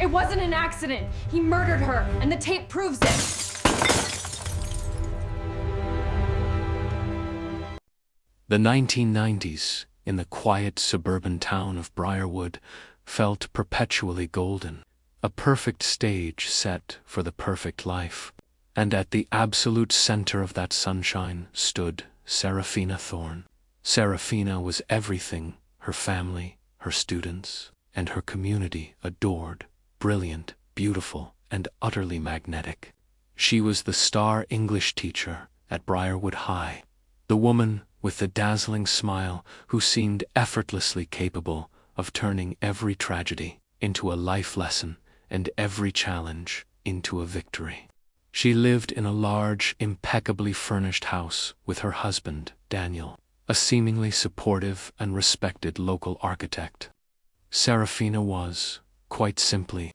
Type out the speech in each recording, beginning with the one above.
It wasn't an accident. He murdered her, and the tape proves it. The 1990s, in the quiet suburban town of Briarwood, felt perpetually golden, a perfect stage set for the perfect life. And at the absolute center of that sunshine stood Serafina Thorne. Serafina was everything her family, her students, and her community adored: brilliant, beautiful, and utterly magnetic. She was the star English teacher at Briarwood High, the woman with the dazzling smile who seemed effortlessly capable of turning every tragedy into a life lesson and every challenge into a victory. She lived in a large, impeccably furnished house with her husband, Daniel, a seemingly supportive and respected local architect. Serafina was, quite simply,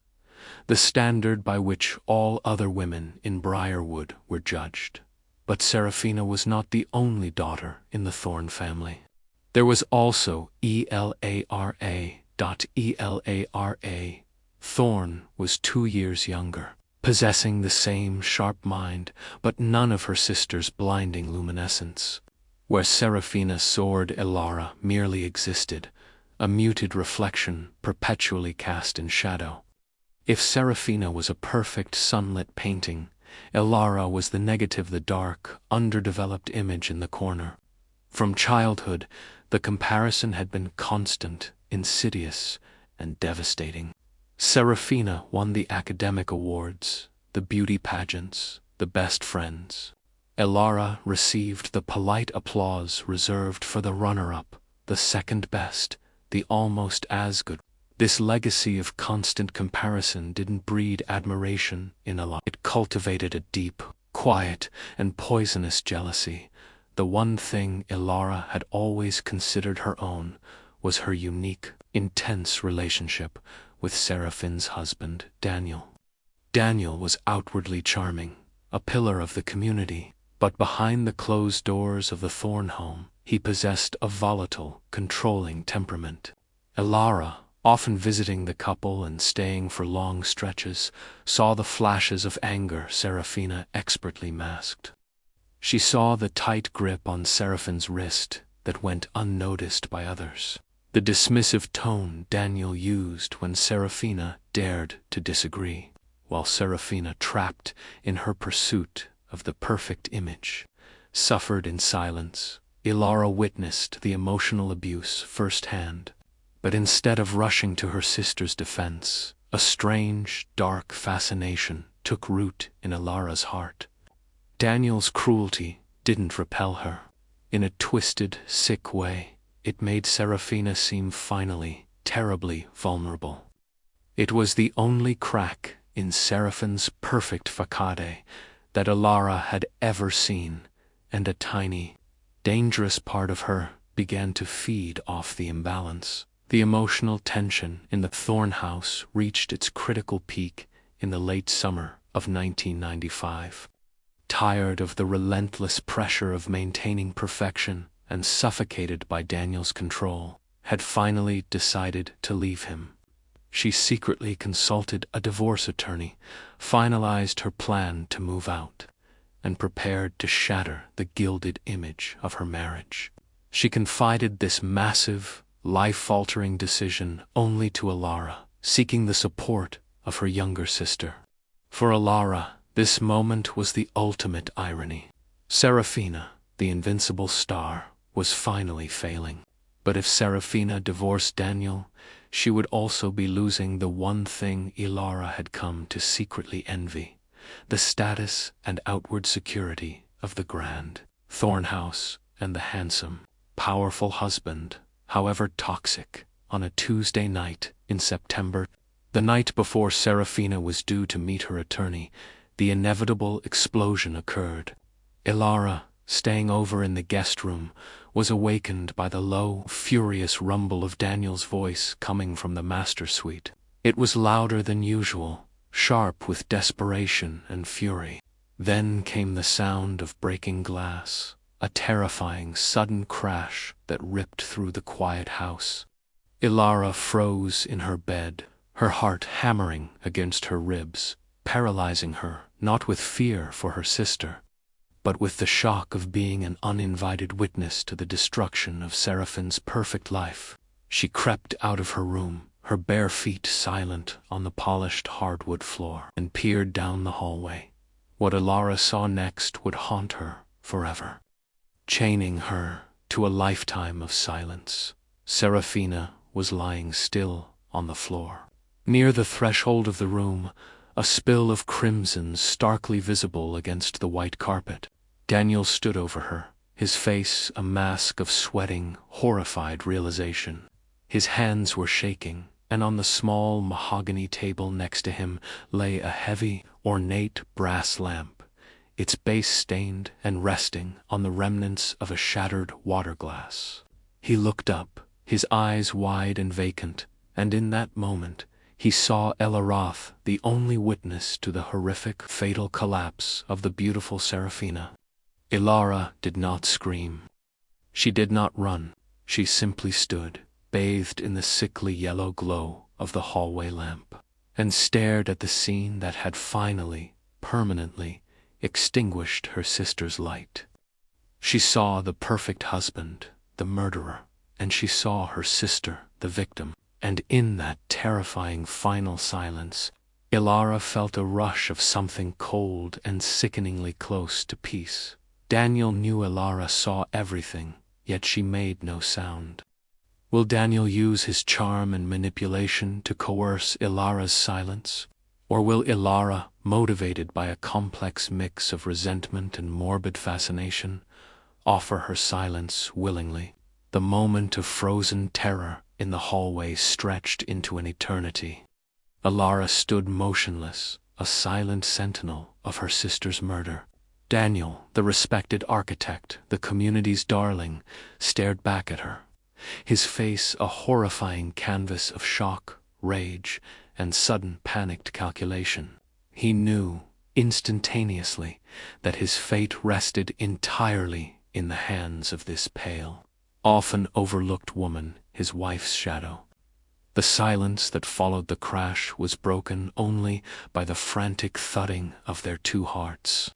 the standard by which all other women in Briarwood were judged. But Serafina was not the only daughter in the Thorne family. There was also Elara. Thorne was 2 years younger, possessing the same sharp mind, but none of her sister's blinding luminescence. Where Serafina soared, Elara merely existed, a muted reflection perpetually cast in shadow. If Serafina was a perfect sunlit painting, Elara was the negative, the dark, underdeveloped image in the corner. From childhood, the comparison had been constant, insidious, and devastating. Serafina won the academic awards, the beauty pageants, the best friends. Elara received the polite applause reserved for the runner-up, the second best, the almost as good. This legacy of constant comparison didn't breed admiration in Elara. It cultivated a deep, quiet, and poisonous jealousy. The one thing Elara had always considered her own was her unique, intense relationship with Serafina's husband, Daniel. Daniel was outwardly charming, a pillar of the community, but behind the closed doors of the Thorne home, he possessed a volatile, controlling temperament. Elara, often visiting the couple and staying for long stretches, saw the flashes of anger Serafina expertly masked. She saw the tight grip on Serafina's wrist that went unnoticed by others, the dismissive tone Daniel used when Serafina dared to disagree, while Serafina, trapped in her pursuit of the perfect image, suffered in silence. Elara witnessed the emotional abuse firsthand. But instead of rushing to her sister's defense, a strange, dark fascination took root in Elara's heart. Daniel's cruelty didn't repel her. In a twisted, sick way, it made Serafina seem finally, terribly vulnerable. It was the only crack in Serafina's perfect facade that Elara had ever seen, and a tiny, dangerous part of her began to feed off the imbalance. The emotional tension in the Thorne house reached its critical peak in the late summer of 1995. Tired of the relentless pressure of maintaining perfection and suffocated by Daniel's control, had finally decided to leave him. She secretly consulted a divorce attorney, finalized her plan to move out, and prepared to shatter the gilded image of her marriage. She confided this massive, life-altering decision only to Elara, seeking the support of her younger sister. For Elara, this moment was the ultimate irony. Serafina, the invincible star, was finally failing. But if Serafina divorced Daniel, she would also be losing the one thing Elara had come to secretly envy: the status and outward security of the grand Thorne house and the handsome, powerful husband. However toxic. On a Tuesday night in September, the night before Serafina was due to meet her attorney, the inevitable explosion occurred. Elara, staying over in the guest room, was awakened by the low, furious rumble of Daniel's voice coming from the master suite. It was louder than usual, sharp with desperation and fury. Then came the sound of breaking glass, a terrifying, sudden crash that ripped through the quiet house. Elara froze in her bed, her heart hammering against her ribs, paralyzing her not with fear for her sister, but with the shock of being an uninvited witness to the destruction of Seraphine's perfect life. She crept out of her room, her bare feet silent on the polished hardwood floor, and peered down the hallway. What Ilara saw next would haunt her forever, chaining her to a lifetime of silence. Seraphina was lying still on the floor. Near the threshold of the room, a spill of crimson starkly visible against the white carpet. Daniel stood over her, his face a mask of sweating, horrified realization. His hands were shaking, and on the small mahogany table next to him lay a heavy, ornate brass lamp, its base stained and resting on the remnants of a shattered water glass. He looked up, his eyes wide and vacant, and in that moment he saw Ella Roth, the only witness to the horrific, fatal collapse of the beautiful Seraphina. Ilara did not scream. She did not run. She simply stood, bathed in the sickly yellow glow of the hallway lamp, and stared at the scene that had finally, permanently, extinguished her sister's light. She saw the perfect husband, the murderer, and she saw her sister, the victim. And in that terrifying final silence, Ilara felt a rush of something cold and sickeningly close to peace. Daniel knew Ilara saw everything, yet she made no sound. Will Daniel use his charm and manipulation to coerce Ilara's silence? Or will Ilara, motivated by a complex mix of resentment and morbid fascination, offer her silence willingly? The moment of frozen terror in the hallway stretched into an eternity. Ilara stood motionless, a silent sentinel of her sister's murder. Daniel, the respected architect, the community's darling, stared back at her, his face a horrifying canvas of shock, rage, and sudden panicked calculation. He knew, instantaneously, that his fate rested entirely in the hands of this pale, often overlooked woman, his wife's shadow. The silence that followed the crash was broken only by the frantic thudding of their two hearts,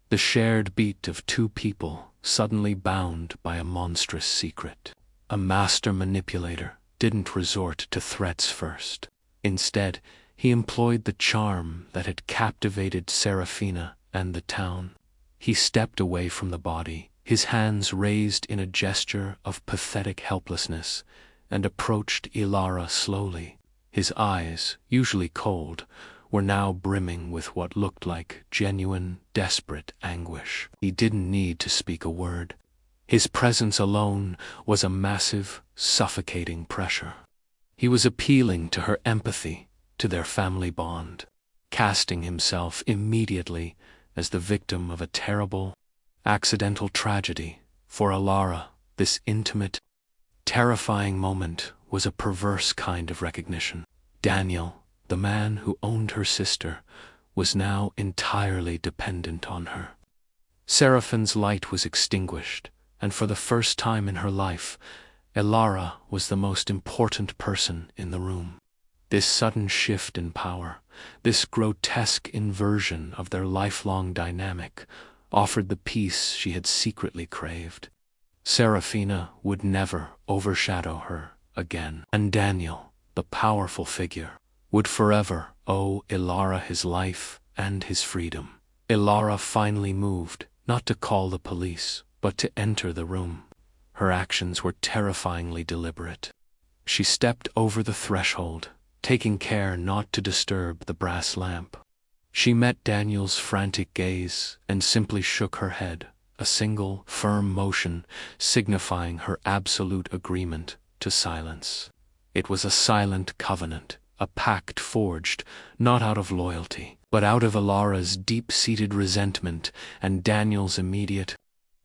the shared beat of two people suddenly bound by a monstrous secret. A master manipulator didn't resort to threats first. Instead, he employed the charm that had captivated Seraphina and the town. He stepped away from the body, his hands raised in a gesture of pathetic helplessness, and approached Ilara slowly. His eyes, usually cold, were now brimming with what looked like genuine, desperate anguish. He didn't need to speak a word. His presence alone was a massive, suffocating pressure. He was appealing to her empathy, to their family bond, casting himself immediately as the victim of a terrible, accidental tragedy. For Ilara, this intimate, terrifying moment was a perverse kind of recognition. Daniel, the man who owned her sister, was now entirely dependent on her. Seraphine's light was extinguished, and for the first time in her life, Ilara was the most important person in the room. This sudden shift in power, this grotesque inversion of their lifelong dynamic, offered the peace she had secretly craved. Seraphina would never overshadow her again, and Daniel, the powerful figure, would forever owe Ilara his life and his freedom. Ilara finally moved, not to call the police, but to enter the room. Her actions were terrifyingly deliberate. She stepped over the threshold, taking care not to disturb the brass lamp. She met Daniel's frantic gaze and simply shook her head, a single, firm motion signifying her absolute agreement to silence. It was a silent covenant, a pact forged not out of loyalty, but out of Ilara's deep-seated resentment and Daniel's immediate,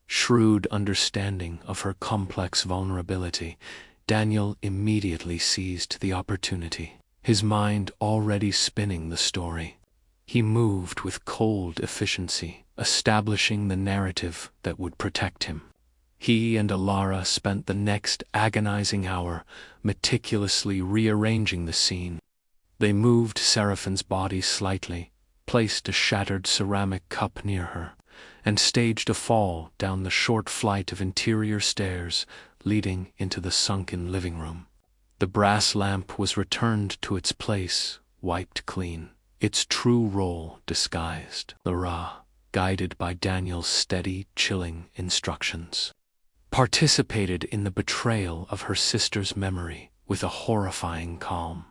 shrewd understanding of her complex vulnerability. Daniel immediately seized the opportunity, his mind already spinning the story. He moved with cold efficiency, establishing the narrative that would protect him. He and Ilara spent the next agonizing hour meticulously rearranging the scene, They moved Seraphine's body slightly, placed a shattered ceramic cup near her, and staged a fall down the short flight of interior stairs leading into the sunken living room. The brass lamp was returned to its place, wiped clean, its true role disguised. Lara, guided by Daniel's steady, chilling instructions, participated in the betrayal of her sister's memory with a horrifying calm.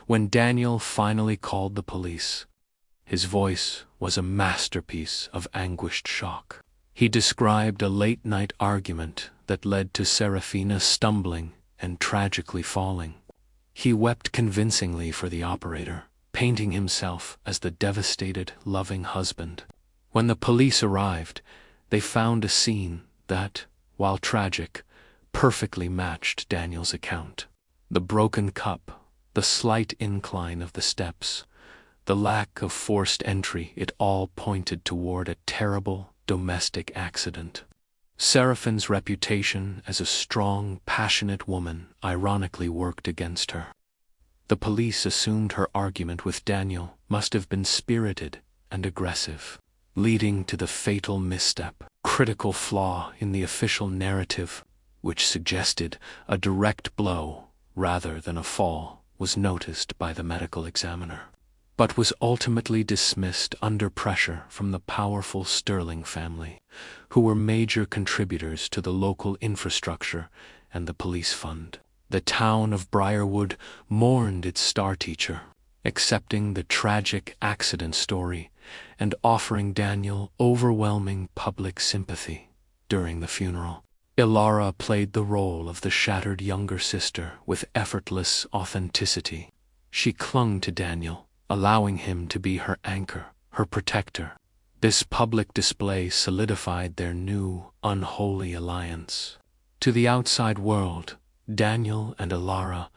When Daniel finally called the police, his voice was a masterpiece of anguished shock. He described a late-night argument that led to Serafina stumbling and tragically falling. He wept convincingly for the operator, painting himself as the devastated, loving husband. When the police arrived, they found a scene that, while tragic, perfectly matched Daniel's account. The broken cup, the slight incline of the steps, the lack of forced entry, it all pointed toward a terrible domestic accident. Seraphine's reputation as a strong, passionate woman ironically worked against her. The police assumed her argument with Daniel must have been spirited and aggressive, leading to the fatal misstep, critical flaw in the official narrative, which suggested a direct blow rather than a fall, was noticed by the medical examiner, but was ultimately dismissed under pressure from the powerful Sterling family, who were major contributors to the local infrastructure and the police fund. The town of Briarwood mourned its star teacher, accepting the tragic accident story and offering Daniel overwhelming public sympathy during the funeral. Ilara played the role of the shattered younger sister with effortless authenticity. She clung to Daniel, allowing him to be her anchor, her protector. This public display solidified their new, unholy alliance. To the outside world, Daniel and Ilara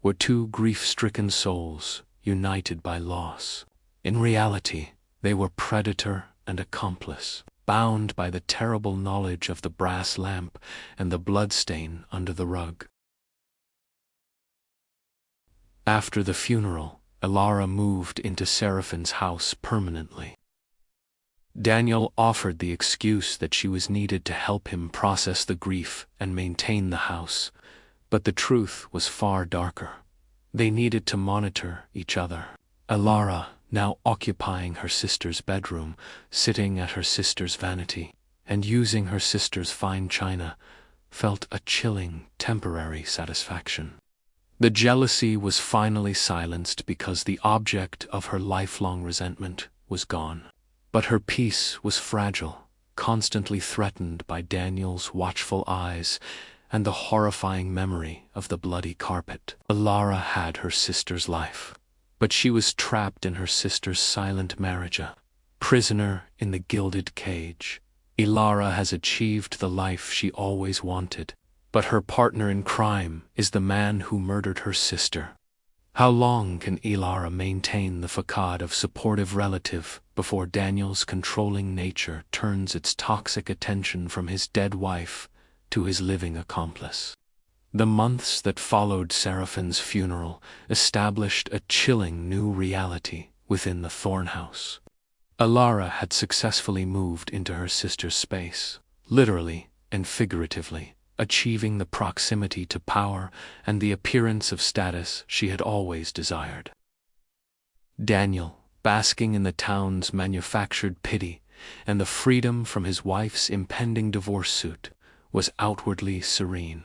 were two grief-stricken souls united by loss. In reality, they were predator and accomplice, bound by the terrible knowledge of the brass lamp and the bloodstain under the rug. After the funeral, Ilara moved into Seraphine's house permanently. Daniel offered the excuse that she was needed to help him process the grief and maintain the house, but the truth was far darker. They needed to monitor each other. Ilara, now occupying her sister's bedroom, sitting at her sister's vanity, and using her sister's fine china, felt a chilling, temporary satisfaction. The jealousy was finally silenced because the object of her lifelong resentment was gone. But her peace was fragile, constantly threatened by Daniel's watchful eyes and the horrifying memory of the bloody carpet. Ilara had her sister's life, but she was trapped in her sister's silent marriage, a prisoner in the gilded cage. Ilara has achieved the life she always wanted, but her partner in crime is the man who murdered her sister. How long can Ilara maintain the facade of supportive relative before Daniel's controlling nature turns its toxic attention from his dead wife to his living accomplice? The months that followed Seraphine's funeral established a chilling new reality within the Thorn House. Ilara had successfully moved into her sister's space, literally and figuratively, achieving the proximity to power and the appearance of status she had always desired. Daniel, basking in the town's manufactured pity and the freedom from his wife's impending divorce suit, was outwardly serene.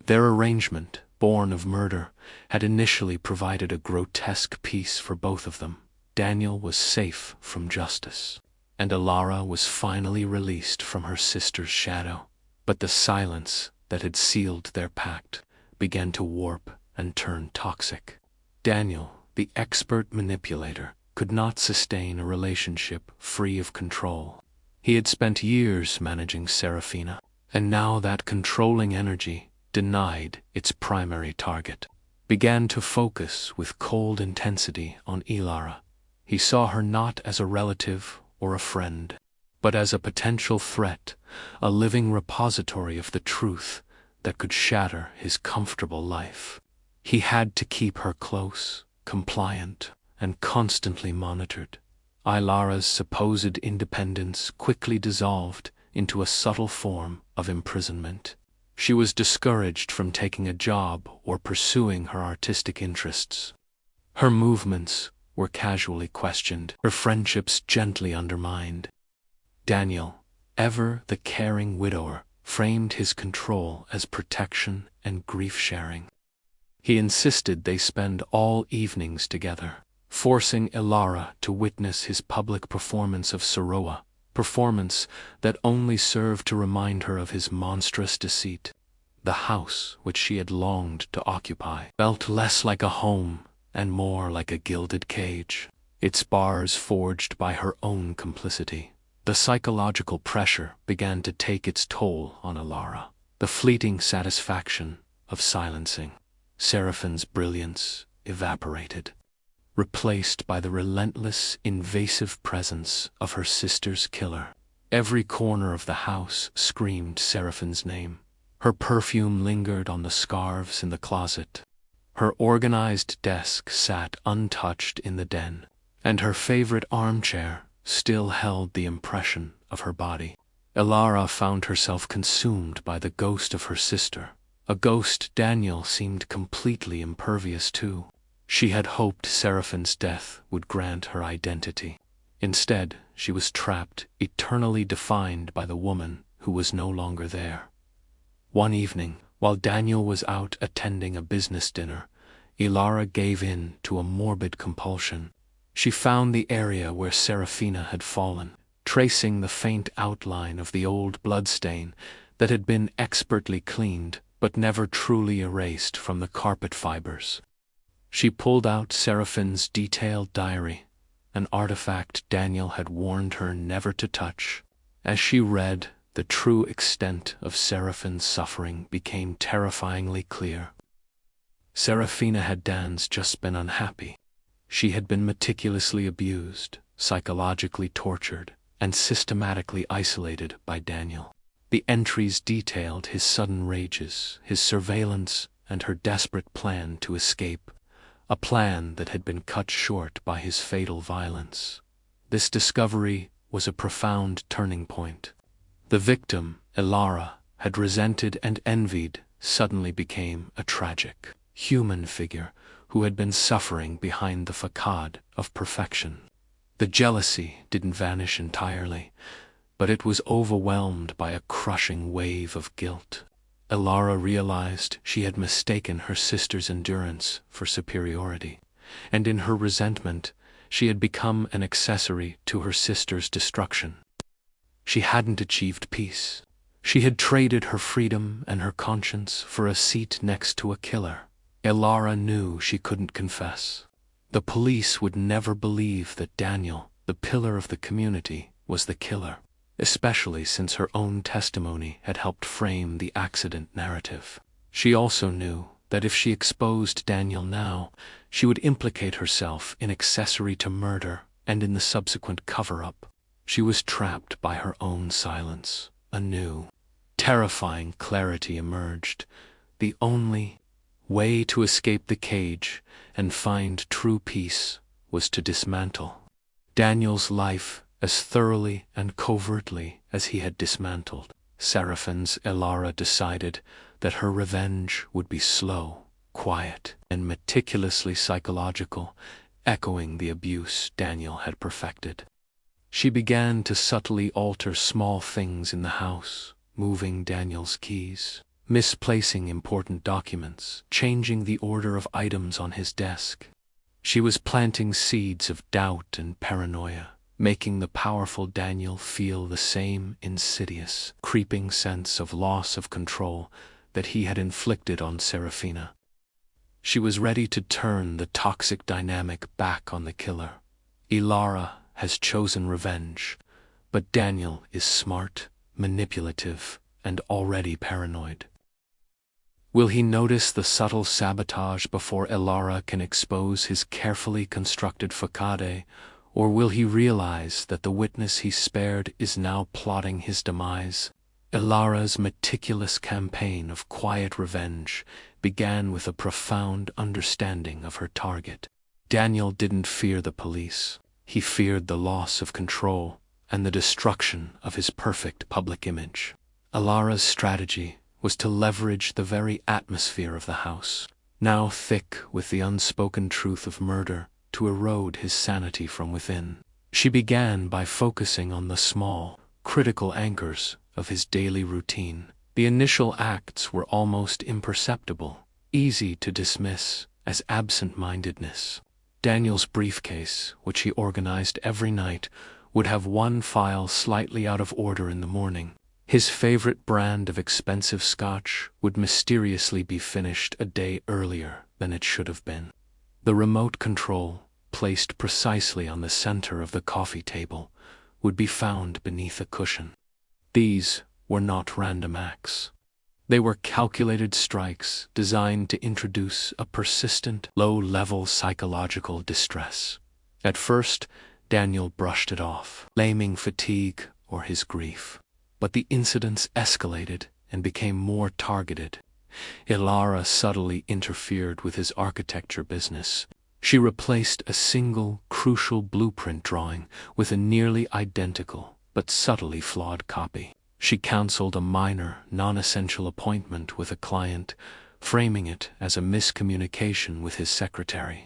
Their arrangement, born of murder, had initially provided a grotesque peace for both of them. Daniel was safe from justice, and Ilara was finally released from her sister's shadow. But the silence that had sealed their pact began to warp and turn toxic. Daniel, the expert manipulator, could not sustain a relationship free of control. He had spent years managing Serafina, and now that controlling energy, denied its primary target, began to focus with cold intensity on Ilara. He saw her not as a relative or a friend, but as a potential threat, a living repository of the truth that could shatter his comfortable life. He had to keep her close, compliant, and constantly monitored. Ilara's supposed independence quickly dissolved into a subtle form of imprisonment. She was discouraged from taking a job or pursuing her artistic interests. Her movements were casually questioned, her friendships gently undermined. Daniel, ever the caring widower, framed his control as protection and grief-sharing. He insisted they spend all evenings together, forcing Ilara to witness his public performance of Sorrowa, performance that only served to remind her of his monstrous deceit. The house which she had longed to occupy felt less like a home and more like a gilded cage, its bars forged by her own complicity. The psychological pressure began to take its toll on Ilara, the fleeting satisfaction of silencing. Seraphine's brilliance evaporated, replaced by the relentless, invasive presence of her sister's killer. Every corner of the house screamed Seraphine's name. Her perfume lingered on the scarves in the closet. Her organized desk sat untouched in the den, and her favorite armchair still held the impression of her body. Ilara found herself consumed by the ghost of her sister, a ghost Daniel seemed completely impervious to. She had hoped Seraphine's death would grant her identity. Instead, she was trapped, eternally defined by the woman who was no longer there. One evening, while Daniel was out attending a business dinner, Ilara gave in to a morbid compulsion. She found the area where Serafina had fallen, tracing the faint outline of the old bloodstain that had been expertly cleaned but never truly erased from the carpet fibers. She pulled out Seraphine's detailed diary, an artifact Daniel had warned her never to touch. As she read, the true extent of Seraphine's suffering became terrifyingly clear. Serafina had just been unhappy. She had been meticulously abused, psychologically tortured, and systematically isolated by Daniel. The entries detailed his sudden rages, his surveillance, and her desperate plan to escape, a plan that had been cut short by his fatal violence. This discovery was a profound turning point. The victim, Ilara, had resented and envied, suddenly became a tragic, human figure who had been suffering behind the facade of perfection. The jealousy didn't vanish entirely, but it was overwhelmed by a crushing wave of guilt. Ilara realized she had mistaken her sister's endurance for superiority, and in her resentment, she had become an accessory to her sister's destruction. She hadn't achieved peace. She had traded her freedom and her conscience for a seat next to a killer. Ilara knew she couldn't confess. The police would never believe that Daniel, the pillar of the community, was the killer, especially since her own testimony had helped frame the accident narrative. She also knew that if she exposed Daniel now, she would implicate herself in accessory to murder and in the subsequent cover-up. She was trapped by her own silence. A new, terrifying clarity emerged. The only way to escape the cage and find true peace was to dismantle Daniel's life as thoroughly and covertly as he had dismantled Seraphine's. Ilara decided that her revenge would be slow, quiet, and meticulously psychological, echoing the abuse Daniel had perfected. She began to subtly alter small things in the house, moving Daniel's keys, misplacing important documents, changing the order of items on his desk. She was planting seeds of doubt and paranoia, making the powerful Daniel feel the same insidious, creeping sense of loss of control that he had inflicted on Serafina. She was ready to turn the toxic dynamic back on the killer. Ilara has chosen revenge, but Daniel is smart, manipulative, and already paranoid. Will he notice the subtle sabotage before Ilara can expose his carefully constructed facade, or will he realize that the witness he spared is now plotting his demise? Ilara's meticulous campaign of quiet revenge began with a profound understanding of her target. Daniel didn't fear the police. He feared the loss of control and the destruction of his perfect public image. Ilara's strategy was to leverage the very atmosphere of the house, now thick with the unspoken truth of murder, to erode his sanity from within. She began by focusing on the small, critical anchors of his daily routine. The initial acts were almost imperceptible, easy to dismiss as absent-mindedness. Daniel's briefcase, which he organized every night, would have one file slightly out of order in the morning. His favorite brand of expensive scotch would mysteriously be finished a day earlier than it should have been. The remote control, placed precisely on the center of the coffee table, would be found beneath a cushion. These were not random acts. They were calculated strikes designed to introduce a persistent, low-level psychological distress. At first, Daniel brushed it off, blaming fatigue or his grief. But the incidents escalated and became more targeted. Ilara subtly interfered with his architecture business. She replaced a single, crucial blueprint drawing with a nearly identical but subtly flawed copy. She canceled a minor, non-essential appointment with a client, framing it as a miscommunication with his secretary.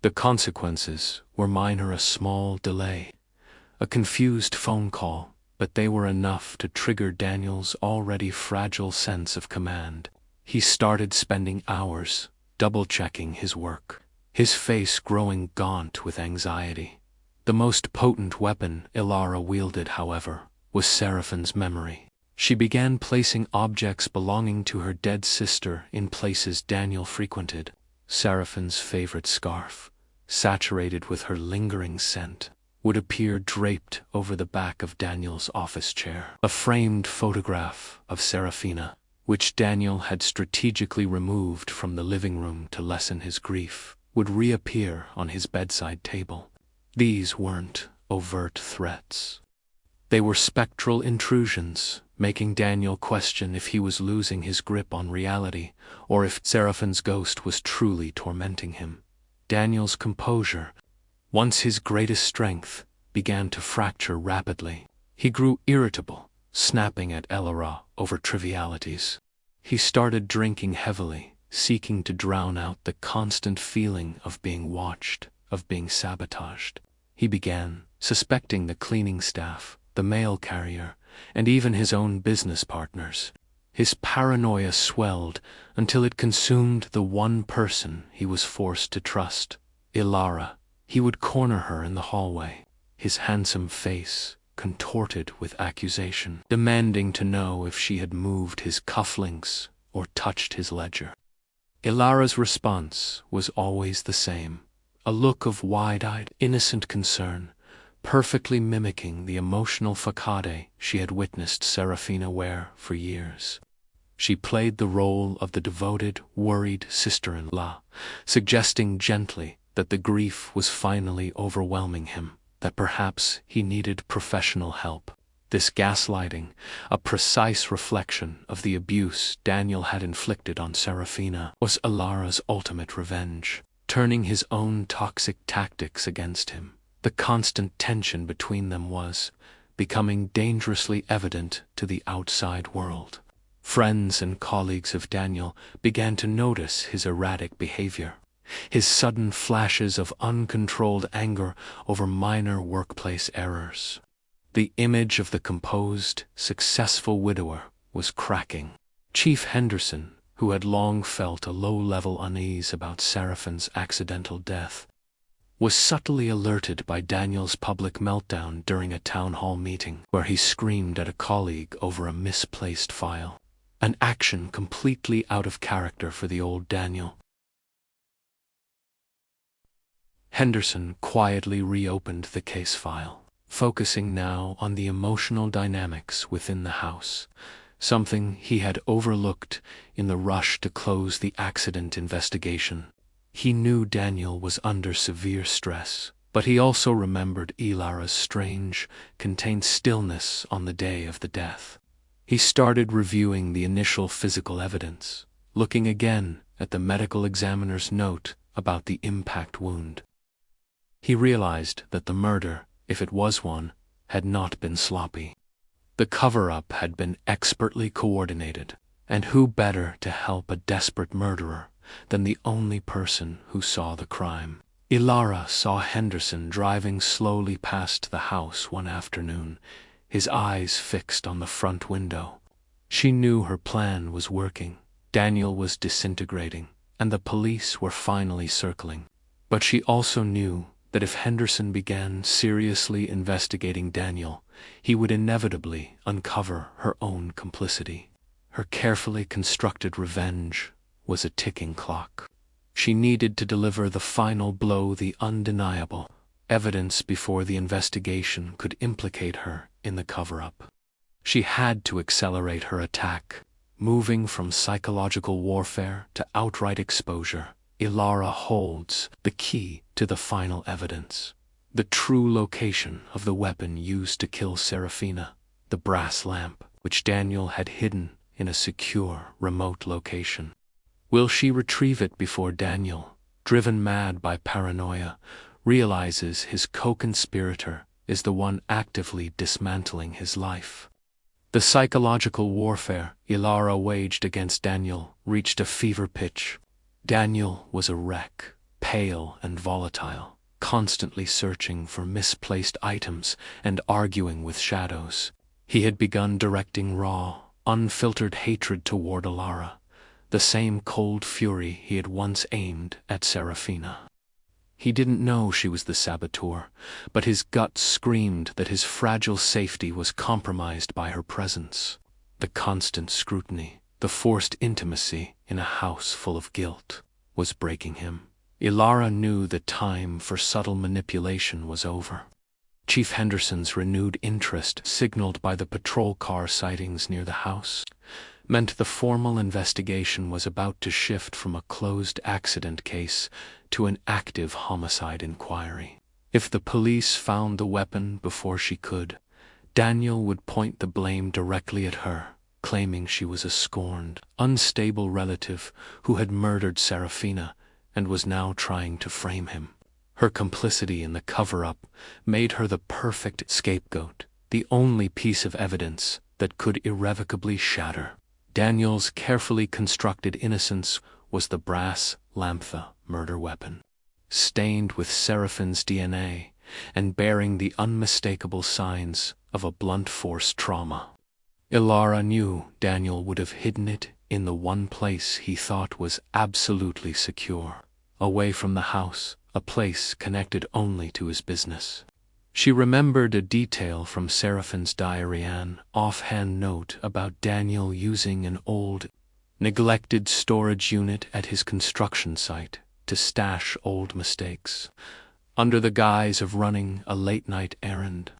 The consequences were minor: a small delay, a confused phone call, but they were enough to trigger Daniel's already fragile sense of command. He started spending hours double-checking his work, his face growing gaunt with anxiety. The most potent weapon Ilara wielded, however, was Seraphine's memory. She began placing objects belonging to her dead sister in places Daniel frequented. Seraphine's favorite scarf, saturated with her lingering scent, would appear draped over the back of Daniel's office chair. A framed photograph of Serafina, which Daniel had strategically removed from the living room to lessen his grief, would reappear on his bedside table. These weren't overt threats. They were spectral intrusions, making Daniel question if he was losing his grip on reality, or if Seraphine's ghost was truly tormenting him. Daniel's composure, once his greatest strength, began to fracture rapidly. He grew irritable, snapping at Ilara over trivialities. He started drinking heavily, seeking to drown out the constant feeling of being watched, of being sabotaged. He began suspecting the cleaning staff, the mail carrier, and even his own business partners. His paranoia swelled until it consumed the one person he was forced to trust, Ilara. He would corner her in the hallway, his handsome face contorted with accusation, demanding to know if she had moved his cufflinks or touched his ledger. Ilara's response was always the same, a look of wide-eyed, innocent concern, perfectly mimicking the emotional facade she had witnessed Serafina wear for years. She played the role of the devoted, worried sister-in-law, suggesting gently that the grief was finally overwhelming him, that perhaps he needed professional help. This gaslighting, a precise reflection of the abuse Daniel had inflicted on Serafina, was Ilara's ultimate revenge, turning his own toxic tactics against him. The constant tension between them was becoming dangerously evident to the outside world. Friends and colleagues of Daniel began to notice his erratic behavior, his sudden flashes of uncontrolled anger over minor workplace errors. The image of the composed, successful widower was cracking. Chief Henderson, who had long felt a low-level unease about Seraphine's accidental death, was subtly alerted by Daniel's public meltdown during a town hall meeting where he screamed at a colleague over a misplaced file, an action completely out of character for the old Daniel. Henderson quietly reopened the case file, focusing now on the emotional dynamics within the house, something he had overlooked in the rush to close the accident investigation. He knew Daniel was under severe stress, but he also remembered Ilara's strange, contained stillness on the day of the death. He started reviewing the initial physical evidence, looking again at the medical examiner's note about the impact wound. He realized that the murder, if it was one, had not been sloppy. The cover-up had been expertly coordinated, and who better to help a desperate murderer than the only person who saw the crime? Ilara saw Henderson driving slowly past the house one afternoon, his eyes fixed on the front window. She knew her plan was working. Daniel was disintegrating, and the police were finally circling. But she also knew that if Henderson began seriously investigating Daniel, he would inevitably uncover her own complicity. Her carefully constructed revenge was a ticking clock. She needed to deliver the final blow, the undeniable evidence, before the investigation could implicate her in the cover-up. She had to accelerate her attack, moving from psychological warfare to outright exposure. Ilara holds the key to the final evidence, the true location of the weapon used to kill Serafina, the brass lamp, which Daniel had hidden in a secure, remote location. Will she retrieve it before Daniel, driven mad by paranoia, realizes his co-conspirator is the one actively dismantling his life? The psychological warfare Ilara waged against Daniel reached a fever pitch. Daniel was a wreck, pale and volatile, constantly searching for misplaced items and arguing with shadows. He had begun directing raw, unfiltered hatred toward Ilara, the same cold fury he had once aimed at Serafina. He didn't know she was the saboteur, but his gut screamed that his fragile safety was compromised by her presence. The constant scrutiny, the forced intimacy in a house full of guilt, was breaking him. Ilara knew the time for subtle manipulation was over. Chief Henderson's renewed interest, signaled by the patrol car sightings near the house, meant the formal investigation was about to shift from a closed accident case to an active homicide inquiry. If the police found the weapon before she could, Daniel would point the blame directly at her, claiming she was a scorned, unstable relative who had murdered Serafina and was now trying to frame him. Her complicity in the cover-up made her the perfect scapegoat, the only piece of evidence that could irrevocably shatter Daniel's carefully constructed innocence. Was the brass lamp murder weapon, stained with Seraphine's DNA and bearing the unmistakable signs of a blunt force trauma. Ilara knew Daniel would have hidden it in the one place he thought was absolutely secure, away from the house, a place connected only to his business. She remembered a detail from Seraphine's diary, an offhand note about Daniel using an old, neglected storage unit at his construction site to stash old mistakes, under the guise of running a late-night errand.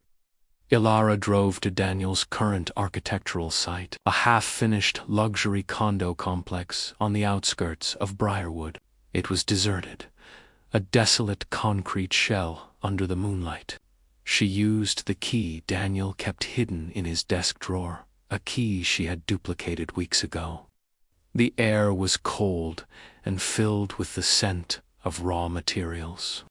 Ilara drove to Daniel's current architectural site, a half-finished luxury condo complex on the outskirts of Briarwood. It was deserted, a desolate concrete shell under the moonlight. She used the key Daniel kept hidden in his desk drawer, a key she had duplicated weeks ago. The air was cold and filled with the scent of raw materials.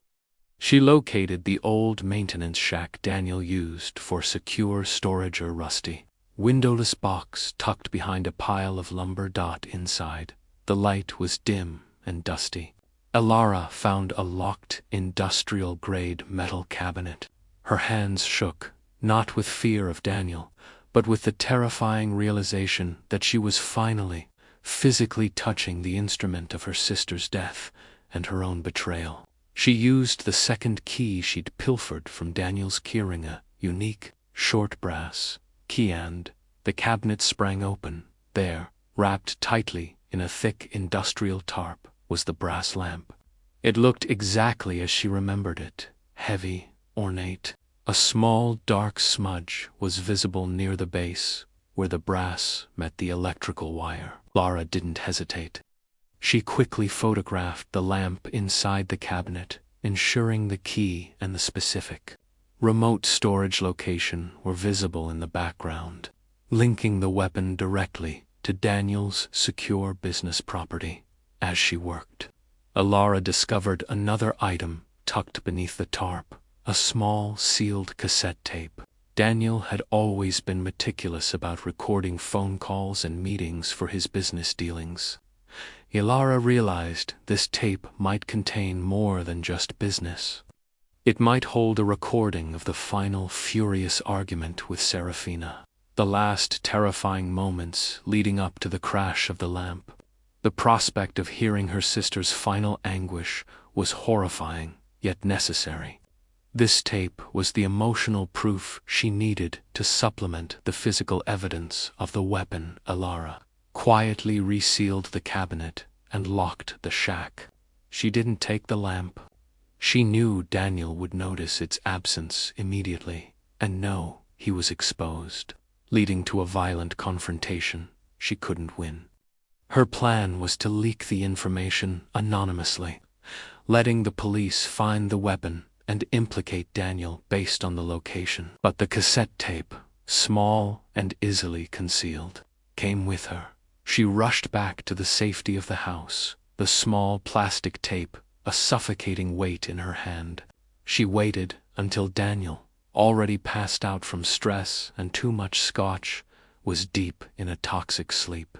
She located the old maintenance shack Daniel used for secure storage, a rusty, windowless box tucked behind a pile of lumber. Inside, the light was dim and dusty. Ilara found a locked, industrial-grade metal cabinet. Her hands shook, not with fear of Daniel, but with the terrifying realization that she was finally, physically touching the instrument of her sister's death and her own betrayal. She used the second key she'd pilfered from Daniel's keyring, a unique, short brass key, and the cabinet sprang open. There, wrapped tightly in a thick industrial tarp, was the brass lamp. It looked exactly as she remembered it, heavy, ornate. A small, dark smudge was visible near the base, where the brass met the electrical wire. Ilara didn't hesitate. She quickly photographed the lamp inside the cabinet, ensuring the key and the specific, remote storage location were visible in the background, linking the weapon directly to Daniel's secure business property. As she worked, Elara discovered another item tucked beneath the tarp, a small, sealed cassette tape. Daniel had always been meticulous about recording phone calls and meetings for his business dealings. Elara realized this tape might contain more than just business. It might hold a recording of the final furious argument with Serafina, the last terrifying moments leading up to the crash of the lamp. The prospect of hearing her sister's final anguish was horrifying, yet necessary. This tape was the emotional proof she needed to supplement the physical evidence of the weapon. Elara quietly resealed the cabinet and locked the shack. She didn't take the lamp. She knew Daniel would notice its absence immediately and know he was exposed, leading to a violent confrontation she couldn't win. Her plan was to leak the information anonymously, letting the police find the weapon and implicate Daniel based on the location. But the cassette tape, small and easily concealed, came with her. She rushed back to the safety of the house, the small plastic tape a suffocating weight in her hand. She waited until Daniel, already passed out from stress and too much scotch, was deep in a toxic sleep.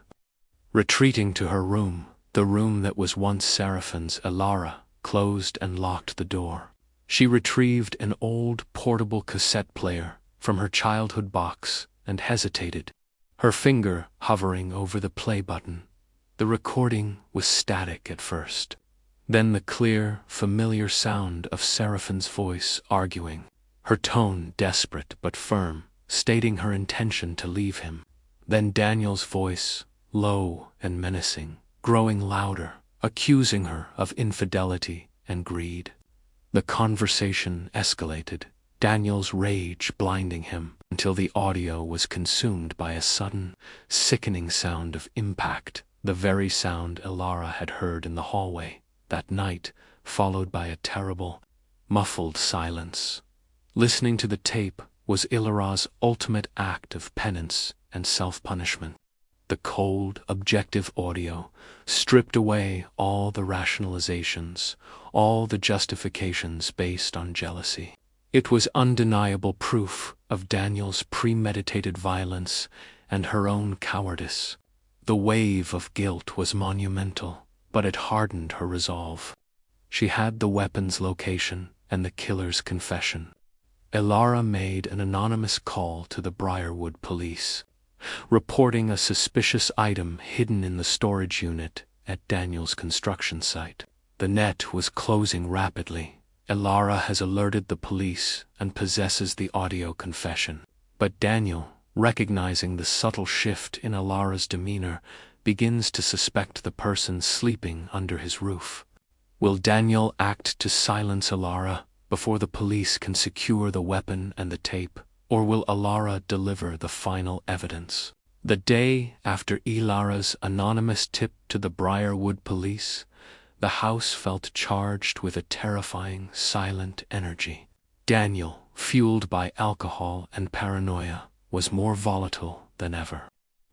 Retreating to her room, the room that was once Seraphine's, Elara closed and locked the door. She retrieved an old portable cassette player from her childhood box and hesitated, her finger hovering over the play button. The recording was static at first. Then the clear, familiar sound of Seraphine's voice arguing, her tone desperate but firm, stating her intention to leave him. Then Daniel's voice, low and menacing, growing louder, accusing her of infidelity and greed. The conversation escalated, Daniel's rage blinding him, until the audio was consumed by a sudden, sickening sound of impact, the very sound Elara had heard in the hallway that night, followed by a terrible, muffled silence. Listening to the tape was Elara's ultimate act of penance and self-punishment. The cold, objective audio stripped away all the rationalizations, all the justifications based on jealousy. It was undeniable proof of Daniel's premeditated violence and her own cowardice. The wave of guilt was monumental, but it hardened her resolve. She had the weapon's location and the killer's confession. Elara made an anonymous call to the Briarwood police, reporting a suspicious item hidden in the storage unit at Daniel's construction site. The net was closing rapidly. Elara has alerted the police and possesses the audio confession. But Daniel, recognizing the subtle shift in Elara's demeanor, begins to suspect the person sleeping under his roof. Will Daniel act to silence Elara before the police can secure the weapon and the tape? Or will Elara deliver the final evidence? The day after Elara's anonymous tip to the Briarwood police, the house felt charged with a terrifying, silent energy. Daniel, fueled by alcohol and paranoia, was more volatile than ever.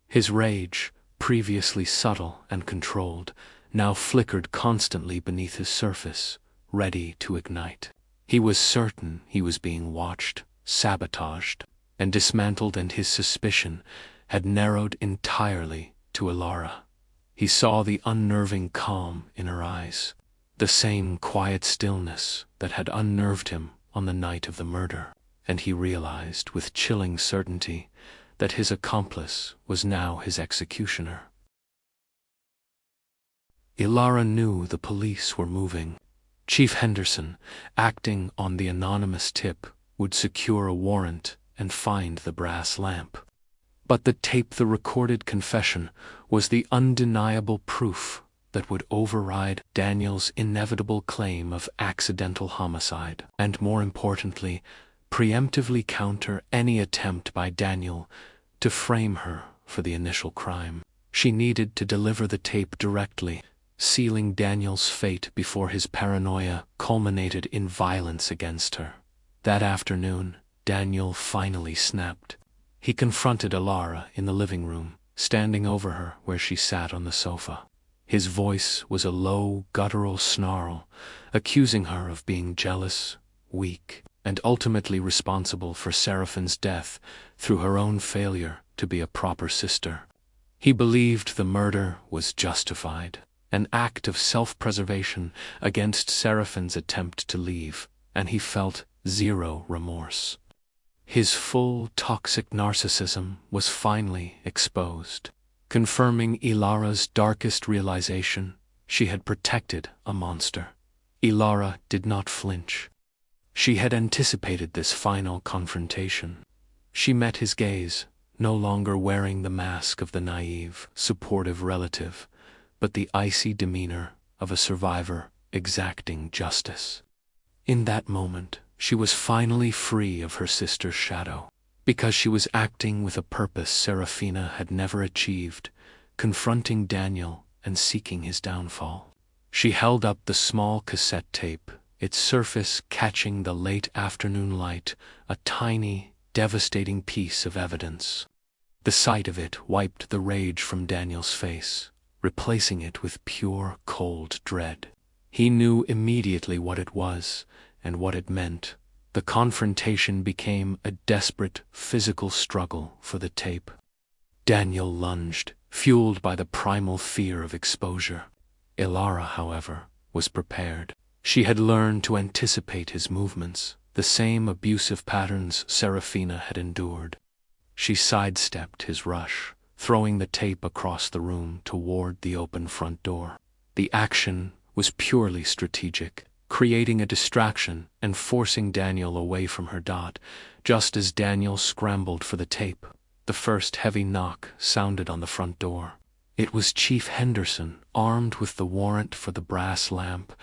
His rage, previously subtle and controlled, now flickered constantly beneath his surface, ready to ignite. He was certain he was being watched, sabotaged, and dismantled, and his suspicion had narrowed entirely to Elara. He saw the unnerving calm in her eyes, the same quiet stillness that had unnerved him on the night of the murder, and he realized with chilling certainty that his accomplice was now his executioner. Elara knew the police were moving. Chief Henderson, acting on the anonymous tip, would secure a warrant and find the brass lamp. But the tape, the recorded confession, was the undeniable proof that would override Daniel's inevitable claim of accidental homicide, and more importantly, preemptively counter any attempt by Daniel to frame her for the initial crime. She needed to deliver the tape directly, sealing Daniel's fate before his paranoia culminated in violence against her. That afternoon, Daniel finally snapped. He confronted Elara in the living room, standing over her where she sat on the sofa. His voice was a low, guttural snarl, accusing her of being jealous, weak, and ultimately responsible for Seraphine's death through her own failure to be a proper sister. He believed the murder was justified, an act of self-preservation against Seraphine's attempt to leave, and he felt zero remorse. His full toxic narcissism was finally exposed, confirming Ilara's darkest realization: she had protected a monster. Ilara did not flinch. She had anticipated this final confrontation. She met his gaze, no longer wearing the mask of the naive, supportive relative, but the icy demeanor of a survivor exacting justice. In that moment, she was finally free of her sister's shadow, because she was acting with a purpose Serafina had never achieved, confronting Daniel and seeking his downfall. She held up the small cassette tape, its surface catching the late afternoon light, a tiny, devastating piece of evidence. The sight of it wiped the rage from Daniel's face, replacing it with pure, cold dread. He knew immediately what it was and what it meant. The confrontation became a desperate, physical struggle for the tape. Daniel lunged, fueled by the primal fear of exposure. Ilara, however, was prepared. She had learned to anticipate his movements, the same abusive patterns Serafina had endured. She sidestepped his rush, throwing the tape across the room toward the open front door. The action was purely strategic, creating a distraction and forcing Daniel away from her. Just as Daniel scrambled for the tape, the first heavy knock sounded on the front door. It was Chief Henderson, armed with the warrant for the brass lamp,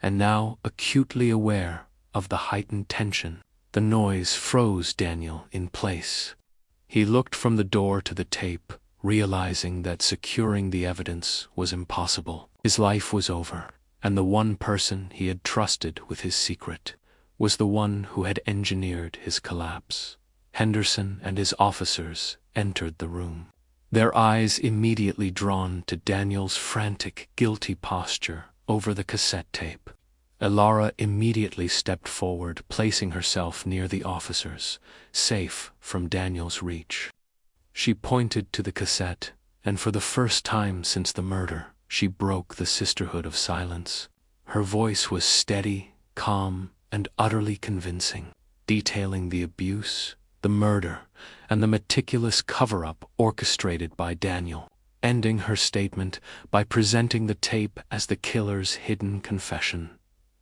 and now acutely aware of the heightened tension. The noise froze Daniel in place. He looked from the door to the tape, realizing that securing the evidence was impossible. His life was over, and the one person he had trusted with his secret was the one who had engineered his collapse. Henderson and his officers entered the room, their eyes immediately drawn to Daniel's frantic, guilty posture over the cassette tape. Ilara immediately stepped forward, placing herself near the officers, safe from Daniel's reach. She pointed to the cassette, and for the first time since the murder, she broke the sisterhood of silence. Her voice was steady, calm, and utterly convincing, detailing the abuse, the murder, and the meticulous cover-up orchestrated by Daniel, ending her statement by presenting the tape as the killer's hidden confession.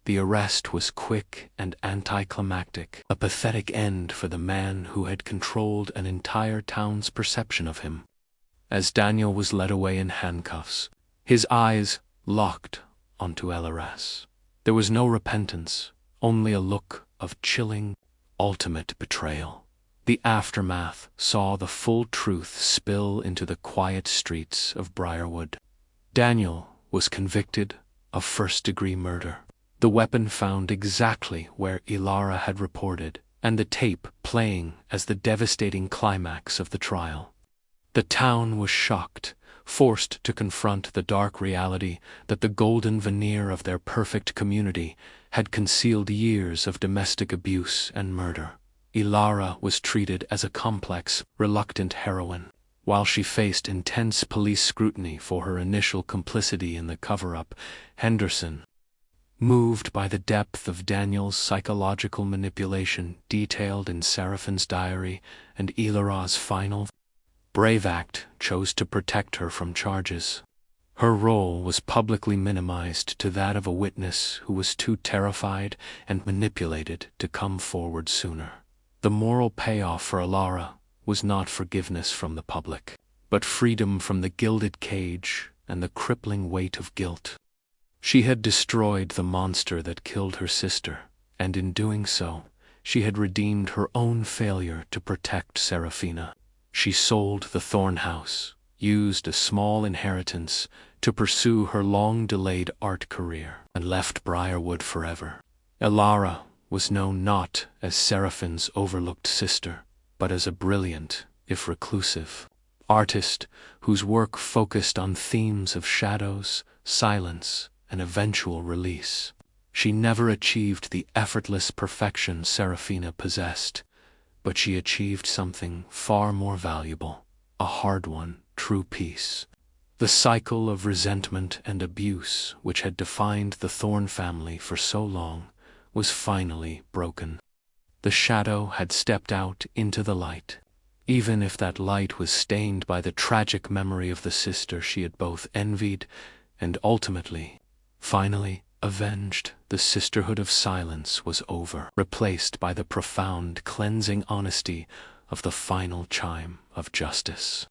The arrest was quick and anticlimactic, a pathetic end for the man who had controlled an entire town's perception of him. As Daniel was led away in handcuffs, his eyes locked onto Elaras. There was no repentance, only a look of chilling, ultimate betrayal. The aftermath saw the full truth spill into the quiet streets of Briarwood. Daniel was convicted of first-degree murder. The weapon found exactly where Ilara had reported, and the tape playing as the devastating climax of the trial. The town was shocked, forced to confront the dark reality that the golden veneer of their perfect community had concealed years of domestic abuse and murder. Ilara was treated as a complex, reluctant heroine. While she faced intense police scrutiny for her initial complicity in the cover-up, Henderson, moved by the depth of Daniel's psychological manipulation detailed in Seraphine's diary and Ilara's final, brave act, chose to protect her from charges. Her role was publicly minimized to that of a witness who was too terrified and manipulated to come forward sooner. The moral payoff for Ilara was not forgiveness from the public, but freedom from the gilded cage and the crippling weight of guilt. She had destroyed the monster that killed her sister, and in doing so, she had redeemed her own failure to protect Serafina. She sold the Thorn House, used a small inheritance to pursue her long-delayed art career, and left Briarwood forever. Ilara was known not as Seraphine's overlooked sister, but as a brilliant, if reclusive, artist whose work focused on themes of shadows, silence, and eventual release. She never achieved the effortless perfection Serafina possessed, but she achieved something far more valuable, a hard-won, true peace. The cycle of resentment and abuse which had defined the Thorn family for so long was finally broken. The shadow had stepped out into the light, even if that light was stained by the tragic memory of the sister she had both envied and ultimately, finally, avenged. The sisterhood of silence was over, replaced by the profound, cleansing honesty of the final chime of justice.